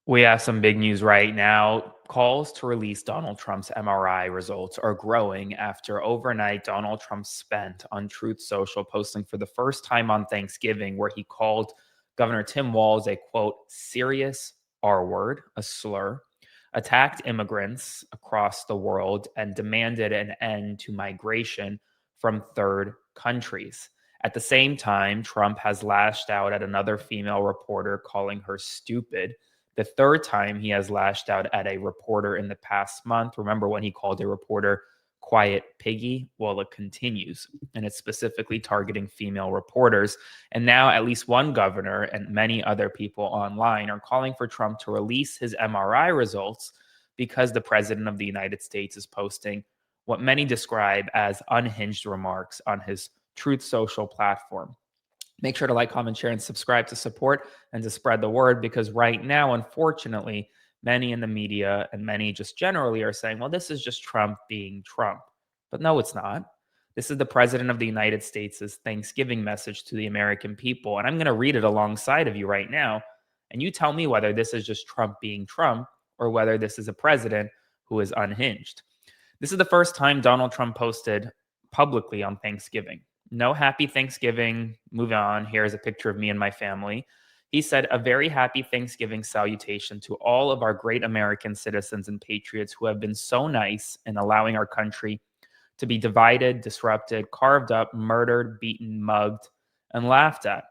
We have some big news right now. Calls to release Donald Trump's MRI results are growing after overnight Donald Trump spent on Truth Social posting for the first time on Thanksgiving, where he called Governor Tim Walz a quote, serious R word, a slur, attacked immigrants across the world, and demanded an end to migration from third countries. At the same time, Trump has lashed out at another female reporter, calling her stupid, the third time he has lashed out at a reporter in the past month. Remember when he called a reporter quiet piggy? Well, it continues, and it's specifically targeting female reporters. And now at least one governor and many other people online are calling for Trump to release his MRI results because the president of the United States is posting what many describe as unhinged remarks on his Truth Social platform. Make sure to like, comment, share, and subscribe to support and to spread the word, because right now, unfortunately, many in the media and many just generally are saying, well, this is just Trump being Trump. But no, it's not. This is the president of the United States' Thanksgiving message to the American people. And I'm going to read it alongside of you right now. And you tell me whether this is just Trump being Trump or whether this is a president who is unhinged. This is the first time Donald Trump posted publicly on Thanksgiving. No happy Thanksgiving. Move on. Here's a picture of me and my family. He said, a very happy Thanksgiving salutation to all of our great American citizens and patriots who have been so nice in allowing our country to be divided, disrupted, carved up, murdered, beaten, mugged, and laughed at,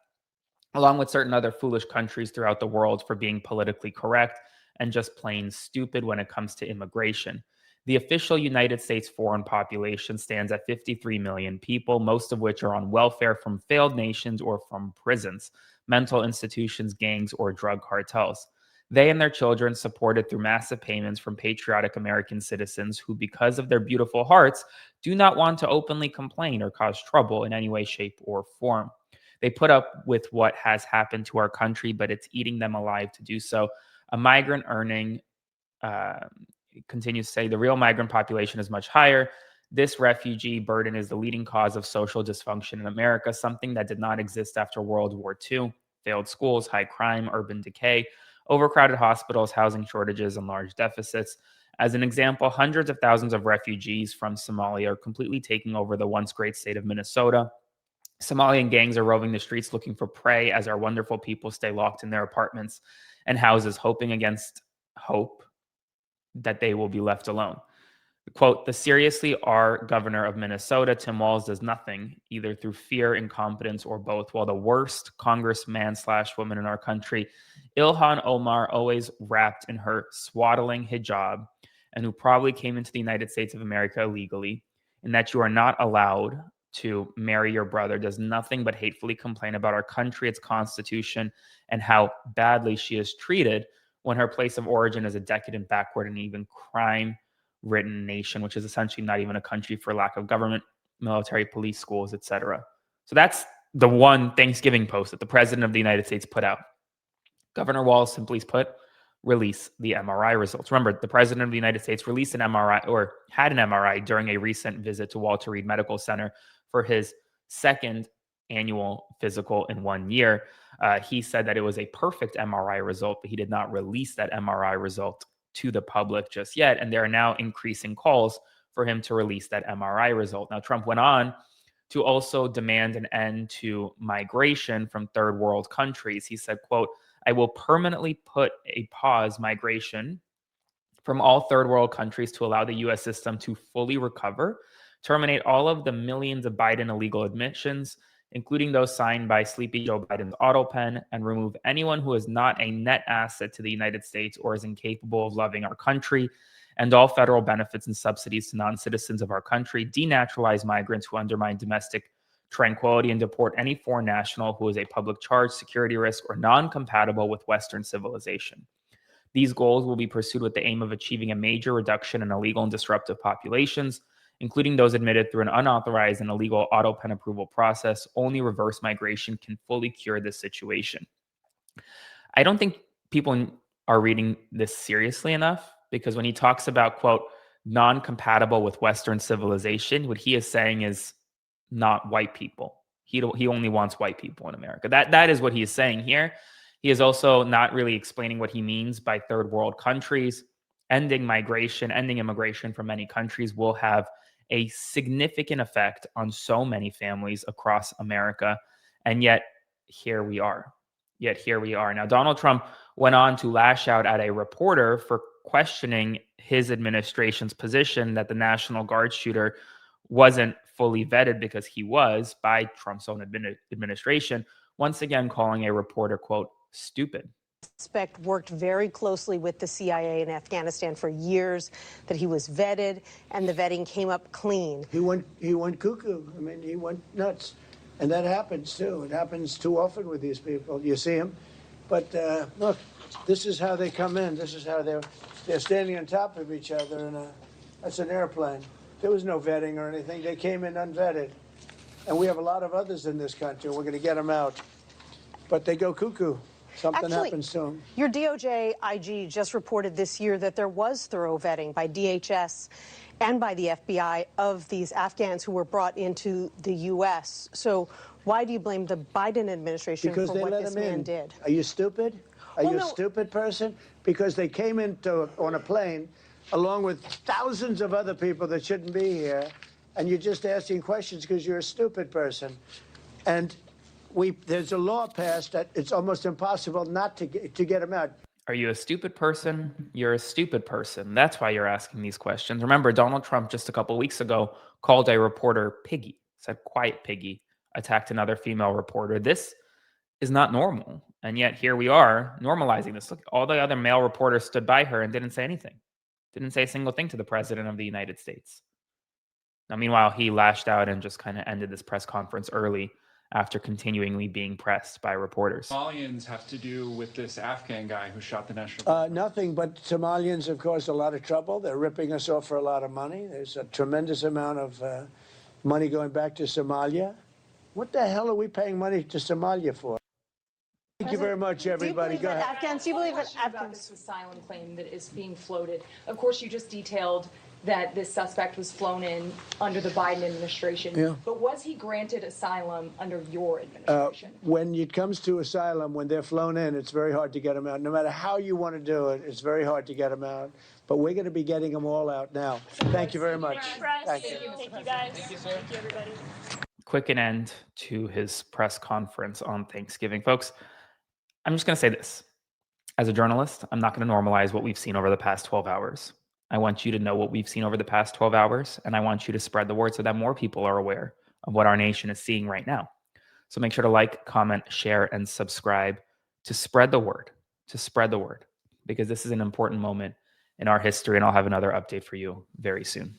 along with certain other foolish countries throughout the world for being politically correct and just plain stupid when it comes to immigration. The official United States foreign population stands at 53 million people, most of which are on welfare from failed nations or from prisons, mental institutions, gangs, or drug cartels. They and their children supported through massive payments from patriotic American citizens who, because of their beautiful hearts, do not want to openly complain or cause trouble in any way, shape, or form. They put up with what has happened to our country, but it's eating them alive to do so. A migrant earning continues to say the real migrant population is much higher. This refugee burden is the leading cause of social dysfunction in America, something that did not exist after World War II. Failed schools, high crime, urban decay, overcrowded hospitals, housing shortages, and large deficits. As an example, hundreds of thousands of refugees from Somalia are completely taking over the once great state of Minnesota. Somalian gangs are roving the streets looking for prey as our wonderful people stay locked in their apartments and houses, hoping against hope that they will be left alone. Quote, the seriously our governor of Minnesota, Tim Walz, does nothing, either through fear, incompetence, or both, while the worst congressman/woman in our country, Ilhan Omar, always wrapped in her swaddling hijab, and who probably came into the United States of America illegally, and that you are not allowed to marry your brother, does nothing but hatefully complain about our country, its constitution, and how badly she is treated when her place of origin is a decadent, backward, and even crime-ridden nation, which is essentially not even a country for lack of government, military, police, schools, etc. So that's the one Thanksgiving post that the president of the United States put out. Governor Walz simply put, release the MRI results. Remember, the president of the United States released an MRI or had an MRI during a recent visit to Walter Reed Medical Center for his second annual physical in 1 year. He said that it was a perfect MRI result, but he did not release that MRI result to the public just yet. And there are now increasing calls for him to release that MRI result. Now, Trump went on to also demand an end to migration from third world countries. He said, quote, I will permanently put a pause migration from all third world countries to allow the U.S. system to fully recover, terminate all of the millions of Biden illegal admissions, including those signed by Sleepy Joe Biden's auto pen, and remove anyone who is not a net asset to the United States or is incapable of loving our country, and all federal benefits and subsidies to non-citizens of our country, denaturalize migrants who undermine domestic tranquility, and deport any foreign national who is a public charge, security risk, or non-compatible with Western civilization. These goals will be pursued with the aim of achieving a major reduction in illegal and disruptive populations, including those admitted through an unauthorized and illegal auto pen approval process. Only reverse migration can fully cure this situation. I don't think people are reading this seriously enough, because when he talks about, quote, non-compatible with Western civilization, what he is saying is not white people. He only wants white people in America. That is what he is saying here. He is also not really explaining what he means by third world countries. Ending immigration from many countries will have a significant effect on so many families across America. And yet, here we are. Now, Donald Trump went on to lash out at a reporter for questioning his administration's position that the National Guard shooter wasn't fully vetted, because he was, by Trump's own administration, once again calling a reporter, quote, stupid. Suspect worked very closely with the CIA in Afghanistan for years, that he was vetted, and the vetting came up clean. He went cuckoo. I mean, he went nuts. And that happens, too. It happens too often with these people. You see them. But look, this is how they come in. This is how they're standing on top of each other. And that's an airplane. There was no vetting or anything. They came in unvetted. And we have a lot of others in this country. We're going to get them out. But they go cuckoo. Something happens to them. Your DOJ IG just reported this year that there was thorough vetting by DHS and by the FBI of these Afghans who were brought into the U.S. So why do you blame the Biden administration for what this man did? Are you stupid? Are you a stupid person? Because they came on a plane along with thousands of other people that shouldn't be here, and you're just asking questions because you're a stupid person. And there's a law passed that it's almost impossible not to get them out. Are you a stupid person? You're a stupid person. That's why you're asking these questions. Remember, Donald Trump just a couple of weeks ago called a reporter piggy, said quiet piggy, attacked another female reporter. This is not normal. And yet here we are normalizing this. Look, all the other male reporters stood by her and didn't say anything. Didn't say a single thing to the president of the United States. Now, meanwhile, he lashed out and just kind of ended this press conference early after continually being pressed by reporters. Somalians have to do with this Afghan guy who shot the National Guard? Nothing, but Somalians have caused a lot of trouble. They're ripping us off for a lot of money. There's a tremendous amount of money going back to Somalia. What the hell are we paying money to Somalia for? Thank you very much, everybody. Go ahead. Afghans, do you believe that Afghans? About this asylum claim that is being floated. Of course, you just detailed that this suspect was flown in under the Biden administration. Yeah. But was he granted asylum under your administration? When it comes to asylum, when they're flown in, it's very hard to get them out. No matter how you want to do it, it's very hard to get them out. But we're going to be getting them all out now. Thank you very much. Thank you, guys. Thank you, sir. Thank you, everybody. Quick an end to his press conference on Thanksgiving. Folks, I'm just going to say this. As a journalist, I'm not going to normalize what we've seen over the past 12 hours. I want you to know what we've seen over the past 12 hours, and I want you to spread the word so that more people are aware of what our nation is seeing right now. So make sure to like, comment, share, and subscribe to spread the word, because this is an important moment in our history, and I'll have another update for you very soon.